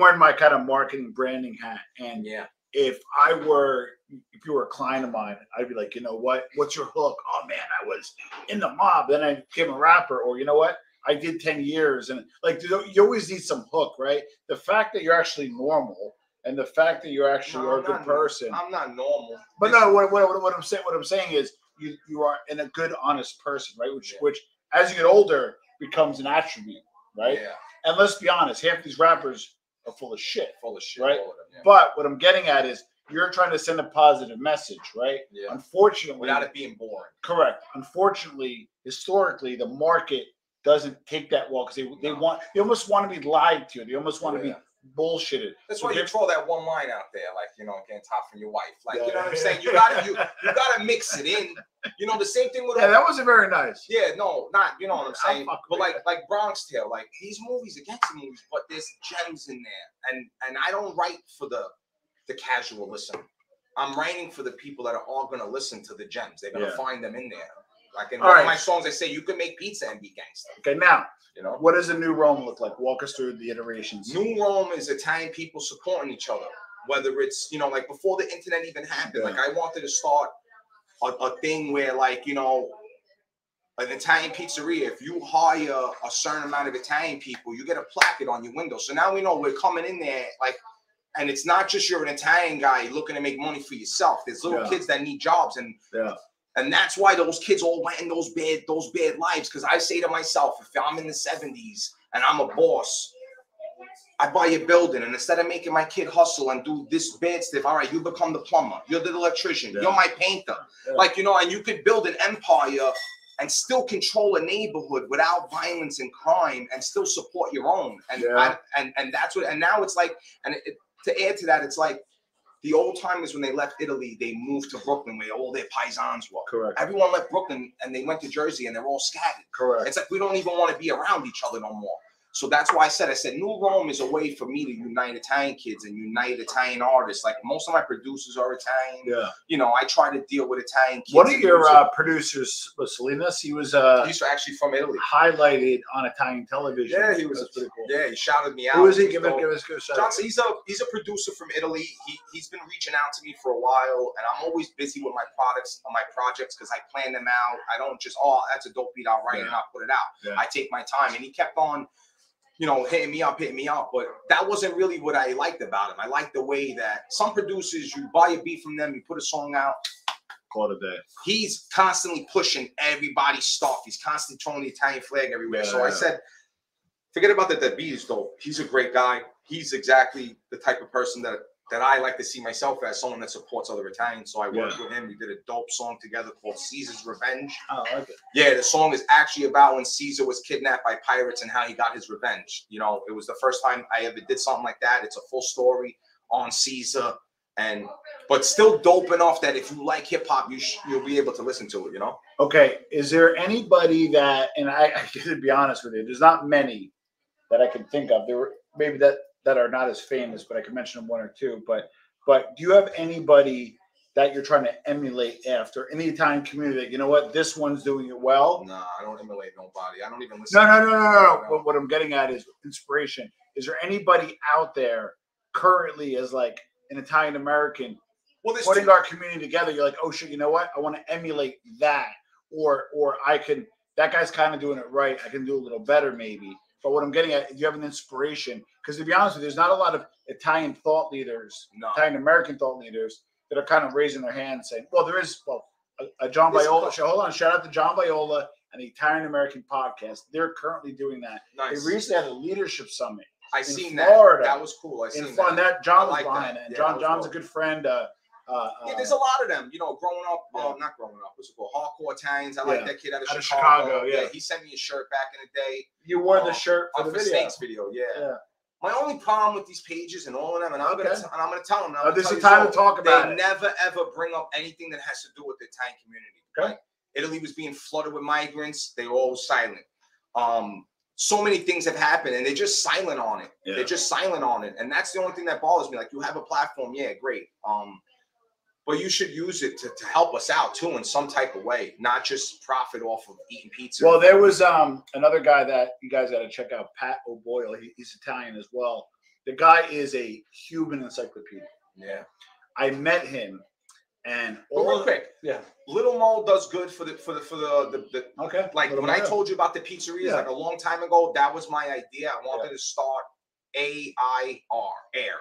[SPEAKER 1] wearing my kind of marketing branding hat, and if you were a client of mine, I'd be like, you know what? What's your hook? Oh man, I was in the mob, then I became a rapper, or you know what? I did 10 years, and like you always need some hook, right? The fact that you're actually normal. And the fact that you're actually a good person.
[SPEAKER 2] I'm not normal.
[SPEAKER 1] But no, what I'm saying is you are a good, honest person, right? Which as you get older becomes an attribute, right? Yeah. And let's be honest, half these rappers are full of shit. Right? Them, But what I'm getting at is you're trying to send a positive message, right?
[SPEAKER 2] Yeah.
[SPEAKER 1] Unfortunately,
[SPEAKER 2] without it being boring.
[SPEAKER 1] Correct. Unfortunately, historically, the market doesn't take that well because they almost want to be lied to. They almost want to be bullshitted.
[SPEAKER 2] That's why you throw that one line out there, like, you know, getting top from your wife. Like, you know what I'm saying? You gotta mix it in. You know, the same thing with
[SPEAKER 1] that wasn't very nice.
[SPEAKER 2] Yeah, no, not, you know what I'm saying? But like Bronx Tale, like these movies are gangster movies, but there's gems in there. And I don't write for the casual listener. I'm writing for the people that are all gonna listen to the gems. They're gonna find them in there. Like in one of my songs, I say you can make pizza and be gangster.
[SPEAKER 1] Okay, now, you know, what does a new Rome look like? Walk us through the iterations.
[SPEAKER 2] New Rome is Italian people supporting each other. Whether it's, you know, like before the internet even happened, like I wanted to start a thing where, like, you know, an Italian pizzeria, if you hire a certain amount of Italian people, you get a placard on your window. So now we know we're coming in there, like, and it's not just you're an Italian guy looking to make money for yourself. There's little kids that need jobs, and that's why those kids all went in those bad lives. Because I say to myself, if I'm in the 70s and I'm a boss, I buy a building, and instead of making my kid hustle and do this bad stuff, all right, you become the plumber, you're the electrician, you're my painter. Like, you know, and you could build an empire and still control a neighborhood without violence and crime and still support your own. And and that's what, and now it's like, and to add to that, it's like, the old timers, when they left Italy, they moved to Brooklyn where all their paisans were.
[SPEAKER 1] Correct.
[SPEAKER 2] Everyone left Brooklyn and they went to Jersey and they're all scattered.
[SPEAKER 1] Correct.
[SPEAKER 2] It's like we don't even want to be around each other no more. So that's why I said New Rome is a way for me to unite Italian kids and unite Italian artists. Like most of my producers are Italian. Yeah. You know, I try to deal with Italian kids.
[SPEAKER 1] One of your producers was Salinas. He's
[SPEAKER 2] actually from Italy.
[SPEAKER 1] Highlighted on Italian television.
[SPEAKER 2] Yeah, he was pretty cool. Yeah, he shouted me out.
[SPEAKER 1] Who is he? Give us a shout.
[SPEAKER 2] Johnson, he's a producer from Italy. He's been reaching out to me for a while, and I'm always busy with my projects because I plan them out. I don't just, that's a dope beat, I'll write it and I'll put it out. Yeah. I take my time, and he kept on, you know, hitting me up. But that wasn't really what I liked about him. I liked the way that some producers, you buy a beat from them, you put a song out,
[SPEAKER 1] call it a day.
[SPEAKER 2] He's constantly pushing everybody's stuff. He's constantly throwing the Italian flag everywhere. I said, forget about that beat is dope. He's a great guy. He's exactly the type of person that I like to see myself as, someone that supports other Italians. So I worked with him. We did a dope song together called Caesar's Revenge.
[SPEAKER 1] Oh, I like it.
[SPEAKER 2] Yeah, the song is actually about when Caesar was kidnapped by pirates and how he got his revenge. You know, it was the first time I ever did something like that. It's a full story on Caesar, but still dope enough that if you like hip hop, you'll be able to listen to it, you know?
[SPEAKER 1] Okay. Is there anybody that, and I to be honest with you, there's not many that I can think of. There were maybe that are not as famous, but I can mention them one or two. But do you have anybody that you're trying to emulate after in the Italian community that, you know what, this one's doing it well?
[SPEAKER 2] No, I don't emulate nobody. I don't even listen.
[SPEAKER 1] No. What I'm getting at is inspiration. Is there anybody out there currently as like an Italian American putting our community together? You're like, oh shit, you know what? I want to emulate that, or that guy's kind of doing it right. I can do a little better maybe. But what I'm getting at, do you have an inspiration? Because to be honest with you, there's not a lot of Italian thought leaders, Italian American thought leaders that are kind of raising their hand saying, well, there is, a John Viola. Hold on, shout out to John Viola and the Italian American podcast. They're currently doing that. Nice. They recently had a leadership summit.
[SPEAKER 2] I seen
[SPEAKER 1] Florida.
[SPEAKER 2] That was cool. I seen
[SPEAKER 1] that. John was behind it. And John's a good friend.
[SPEAKER 2] Yeah, there's a lot of them. You know, growing up, not growing up, what's it called? Hardcore Italians. I like that kid out of Chicago. Yeah, he sent me a shirt back in the day.
[SPEAKER 1] You wore the shirt for the video.
[SPEAKER 2] Snake's video. Yeah. My only problem with these pages and all of them, and I'm gonna tell them.
[SPEAKER 1] This is the time to talk about
[SPEAKER 2] it. They never ever bring up anything that has to do with the Italian community.
[SPEAKER 1] Okay.
[SPEAKER 2] Like, Italy was being flooded with migrants. They were all silent. So many things have happened, and they're just silent on it. Yeah. They're just silent on it, and that's the only thing that bothers me. Like, you have a platform, yeah, great. But you should use it to help us out too in some type of way, not just profit off of eating pizza.
[SPEAKER 1] Well, there was another guy that you guys got to check out, Pat O'Boyle. He's Italian as well. The guy is a human encyclopedia.
[SPEAKER 2] Yeah,
[SPEAKER 1] I met him, and
[SPEAKER 2] real quick, Little Mo does good for the
[SPEAKER 1] okay.
[SPEAKER 2] Like Little when I told you about the pizzerias like a long time ago, that was my idea. I wanted to start AIR.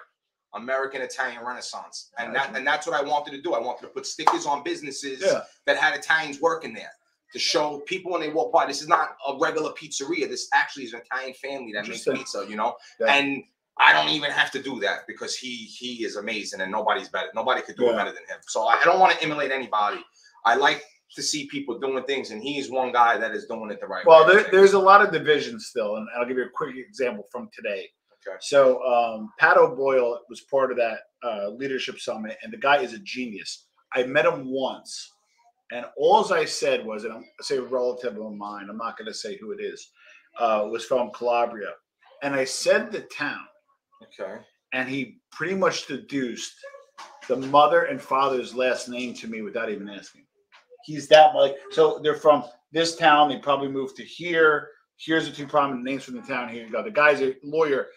[SPEAKER 2] American Italian Renaissance, and that's what I wanted to do. I wanted to put stickers on businesses that had Italians working there to show people when they walk by, this is not a regular pizzeria. This actually is an Italian family that makes pizza, you know. And I don't even have to do that because he is amazing, and nobody's better. Nobody could do it better than him. So I don't want to emulate anybody. I like to see people doing things, and he's one guy that is doing it the right way.
[SPEAKER 1] Well, there's a lot of divisions still, and I'll give you a quick example from today.
[SPEAKER 2] Okay.
[SPEAKER 1] So Pat O'Boyle was part of that leadership summit, and the guy is a genius. I met him once, and all I said was, and I'm say a relative of mine, I'm not going to say who it is, was from Calabria, and I said the town.
[SPEAKER 2] Okay.
[SPEAKER 1] And he pretty much deduced the mother and father's last name to me without even asking. He's that like, so they're from this town. They probably moved to here. Here's the two prominent names from the town. Here you go. The guy's a lawyer,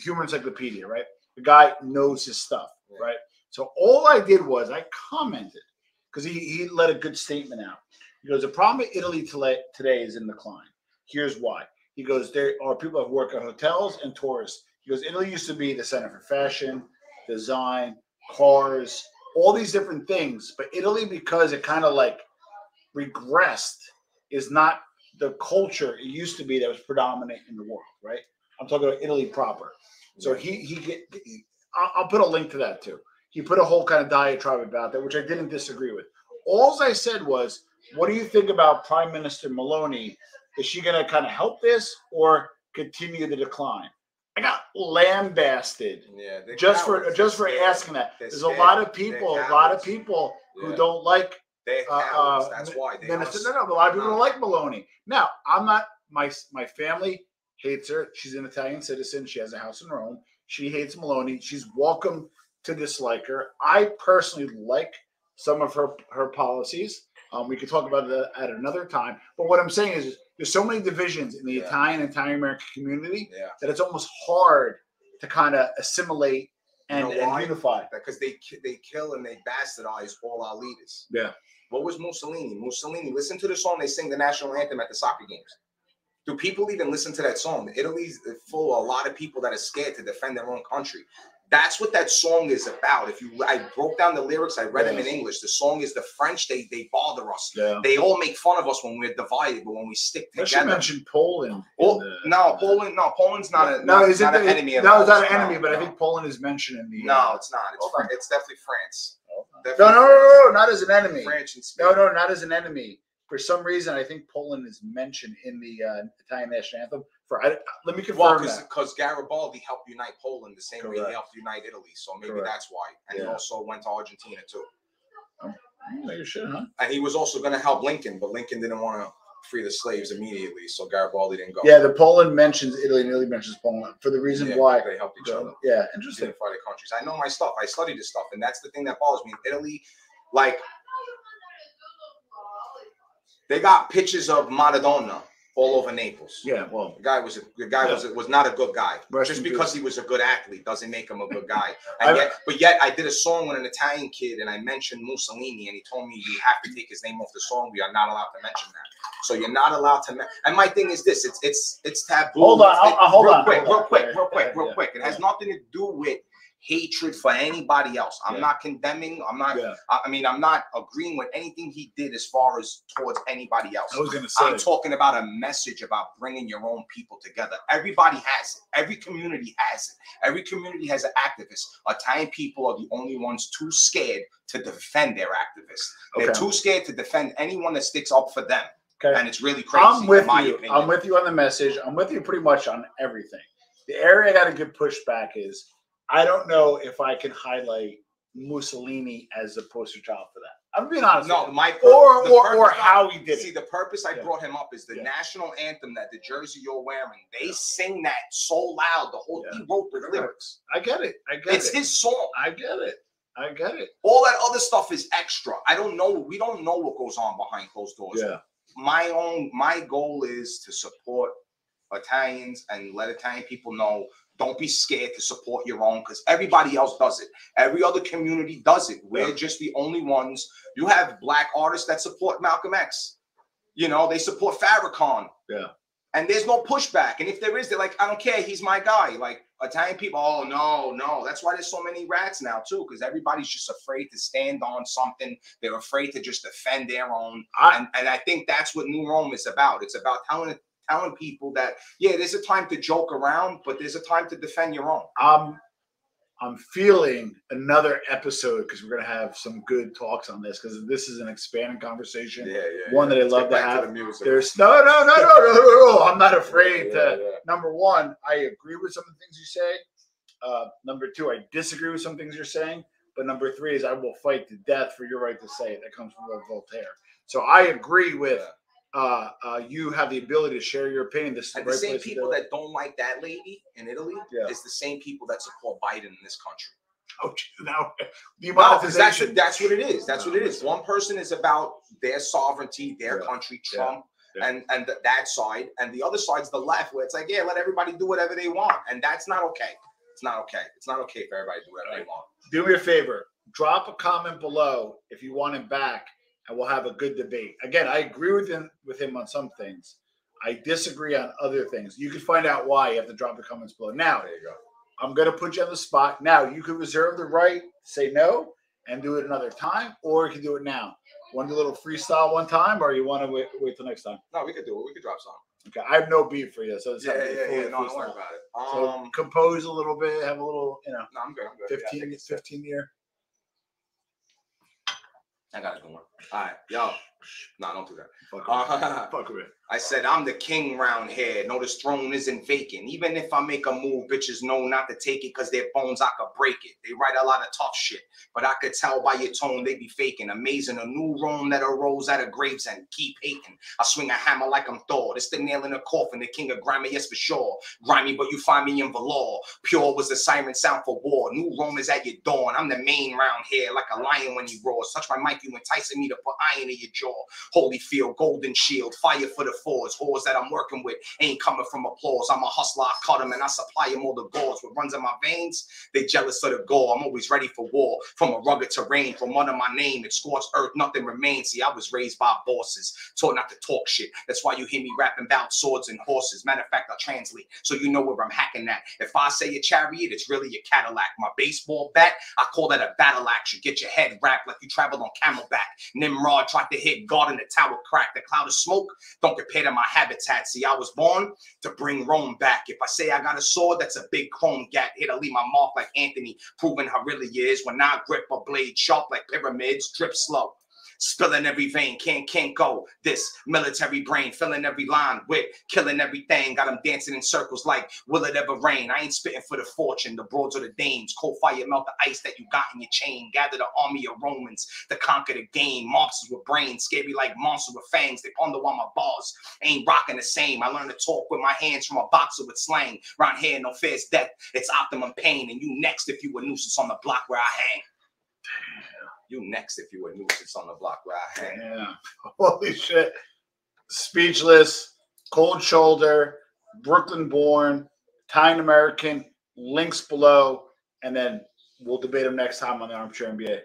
[SPEAKER 1] human encyclopedia, right? The guy knows his stuff, right? So all I did was I commented because he let a good statement out. He goes, the problem with Italy today is in decline. Here's why. He goes, there are people that work at hotels and tourists. He goes, Italy used to be the center for fashion, design, cars, all these different things. But Italy, because it kind of like regressed, is not the culture it used to be that was predominant in the world, right? I'm talking about Italy proper. So I'll put a link to that too. He put a whole kind of diatribe about that, which I didn't disagree with. All I said was, what do you think about Prime Minister Meloni? Is she going to kind of help this or continue the decline? I got lambasted just for asking that. There's a lot of people who don't like
[SPEAKER 2] that's why
[SPEAKER 1] a lot of people don't like Meloni. Now, I'm not my family hates her. She's an Italian citizen. She has a house in Rome. She hates Meloni. She's welcome to dislike her. I personally like some of her policies. We could talk about that at another time. But what I'm saying is there's so many divisions in the Italian American community that it's almost hard to kind of assimilate and unify.
[SPEAKER 2] Because they kill and they bastardize all our leaders.
[SPEAKER 1] Yeah.
[SPEAKER 2] What was Mussolini? Mussolini, listen to the song they sing the national anthem at the soccer games. Do people even listen to that song? Italy's full of a lot of people that are scared to defend their own country. That's what that song is about. I broke down the lyrics, I read them in English. The song is the French. They bother us. Yeah. They all make fun of us when we're divided, but when we stick together.
[SPEAKER 1] You mentioned Poland.
[SPEAKER 2] Poland's not an enemy.
[SPEAKER 1] No, it's not an enemy, but I think Poland is mentioned in the.
[SPEAKER 2] No, it's not. It's definitely France.
[SPEAKER 1] No, not as an enemy.
[SPEAKER 2] France and Spain.
[SPEAKER 1] No, not as an enemy. For some reason, I think Poland is mentioned in the Italian national anthem. Let me confirm that.
[SPEAKER 2] Because Garibaldi helped unite Poland the same way he helped unite Italy. So maybe that's why. And he also went to Argentina too.
[SPEAKER 1] Maybe should, huh?
[SPEAKER 2] And he was also going to help Lincoln, but Lincoln didn't want to free the slaves immediately, so Garibaldi didn't go.
[SPEAKER 1] Yeah, the Poland mentions Italy and Italy mentions Poland for the reason why
[SPEAKER 2] they helped each other.
[SPEAKER 1] Yeah, interesting.
[SPEAKER 2] Unify the countries. I know my stuff. I study this stuff, and that's the thing that bothers me. In Italy, like, they got pictures of Maradona all over Naples.
[SPEAKER 1] Yeah, well,
[SPEAKER 2] the guy was not a good guy. Just because he was a good athlete doesn't make him a good guy. But yet I did a song with an Italian kid, and I mentioned Mussolini, and he told me you have to take his name off the song. We are not allowed to mention that. So you're not allowed to. And my thing is this: it's taboo.
[SPEAKER 1] Hold on,
[SPEAKER 2] real quick. It has nothing to do with hatred for anybody else. I'm not condemning. I'm not. I mean, I'm not agreeing with anything he did as far as towards anybody else.
[SPEAKER 1] I was going to say.
[SPEAKER 2] I'm talking about a message about bringing your own people together. Everybody has it. Every community has it. Every community has an activist. Italian people are the only ones too scared to defend their activists. They're too scared to defend anyone that sticks up for them. Okay. And it's really crazy.
[SPEAKER 1] I'm with you. I'm with you on the message. I'm with you pretty much on everything. The area I got to give pushback is I don't know if I can highlight Mussolini as a poster child for that. I'm being honest.
[SPEAKER 2] No,
[SPEAKER 1] or how he did it.
[SPEAKER 2] See, the purpose I brought him up is the national anthem that the jersey you're wearing. They sing that so loud. The whole he wrote the lyrics.
[SPEAKER 1] I get it.
[SPEAKER 2] It's his song.
[SPEAKER 1] I get it.
[SPEAKER 2] All that other stuff is extra. I don't know. We don't know what goes on behind closed doors.
[SPEAKER 1] Yeah.
[SPEAKER 2] My goal is to support Italians and let Italian people know, don't be scared to support your own, because everybody else does it. Every other community does it. We're just the only ones. You have black artists that support Malcolm X. You know, they support Farrakhan.
[SPEAKER 1] Yeah.
[SPEAKER 2] And there's no pushback. And if there is, they're like, I don't care. He's my guy. Like Italian people, oh, no. That's why there's so many rats now, too, because everybody's just afraid to stand on something. They're afraid to just defend their own. And I think that's what New Rome is about. It's about telling people that, there's a time to joke around, but there's a time to defend your own.
[SPEAKER 1] I'm feeling another episode because we're going to have some good talks on this, because this is an expanding conversation. One that I love to have. There's no. I'm not afraid to. Number one, I agree with some of the things you say. Number two, I disagree with some things you're saying. But number three is I will fight to death for your right to say it. That comes from Voltaire. So I agree with you have the ability to share your opinion. This is
[SPEAKER 2] and the same people that don't like that lady in Italy is the same people that support Biden in this country.
[SPEAKER 1] Oh, now
[SPEAKER 2] because that's what it is. That's what it is. One person is about their sovereignty, their country, Trump, and that side, and the other side's the left, where it's like, let everybody do whatever they want, and that's not okay. It's not okay. It's not okay for everybody to do whatever they want.
[SPEAKER 1] Do me a favor. Drop a comment below if you want him back. And we'll have a good debate. Again, I agree with him on some things. I disagree on other things. You can find out why. You have to drop the comments below. Now, there you go. I'm going to put you on the spot. Now, you can reserve the right to say no and do it another time, or you can do it now. Want to do a little freestyle one time, or you want to wait till next time?
[SPEAKER 2] No, we could do it. We could drop some.
[SPEAKER 1] Okay, I have no beef for you, so it's
[SPEAKER 2] no, don't worry about it.
[SPEAKER 1] So compose a little bit, have a little,
[SPEAKER 2] No, I'm good.
[SPEAKER 1] 15 year.
[SPEAKER 2] I got it going. All right, yo. No, don't do that.
[SPEAKER 1] Fuck with it.
[SPEAKER 2] I said, I'm the king round here. No, this throne isn't vacant. Even if I make a move, bitches know not to take it, because their bones, I could break it. They write a lot of tough shit, but I could tell by your tone they be faking. Amazing, a new Rome that arose at a Gravesend. Keep hating. I swing a hammer like I'm Thor. It's the nail in the coffin, the king of grammar, yes for sure. Grimy, but you find me in velour. Pure was the siren sound for war. New Rome is at your dawn. I'm the main round here, like a lion when he roars. Touch my mic, you enticing me to put iron in your jaw. Holy field, golden shield, fire for the fours. Whores that I'm working with ain't coming from applause. I'm a hustler, I cut them and I supply them all the gauze. What runs in my veins, they jealous of the goal. I'm always ready for war. From a rugged terrain, from under my name, it scorched earth, nothing remains. See, I was raised by bosses, taught not to talk shit. That's why you hear me rapping about swords and horses. Matter of fact, I'll translate so you know where I'm hacking at. If I say a chariot, it's really a Cadillac. My baseball bat, I call that a battle axe. You get your head wrapped like you traveled on camelback. Nimrod tried to hit God in the tower crack. The cloud of smoke don't compare to my habitat. See, I was born to bring Rome back. If I say I got a sword, that's a big chrome gat. Here to leave my mark like Anthony, proving how really is. When I grip a blade sharp like pyramids, drip slow. Spilling every vein, can't go. This military brain, filling every line with, killing everything. Got them dancing in circles like, will it ever rain? I ain't spitting for the fortune, the broads or the dames. Cold fire melt the ice that you got in your chain. Gather the army of Romans to conquer the game. Monsters with brains, scary like monsters with fangs. They ponder why my bars ain't rocking the same. I learned to talk with my hands from a boxer with slang. Round here, no fear's death, it's optimum pain. And you next if you a nuisance on the block where I hang. You next if you a nuisance on the block where I hang.
[SPEAKER 1] Yeah. Holy shit. Speechless, cold shoulder, Brooklyn born, Italian American, links below, and then we'll debate them next time on the Armchair NBA.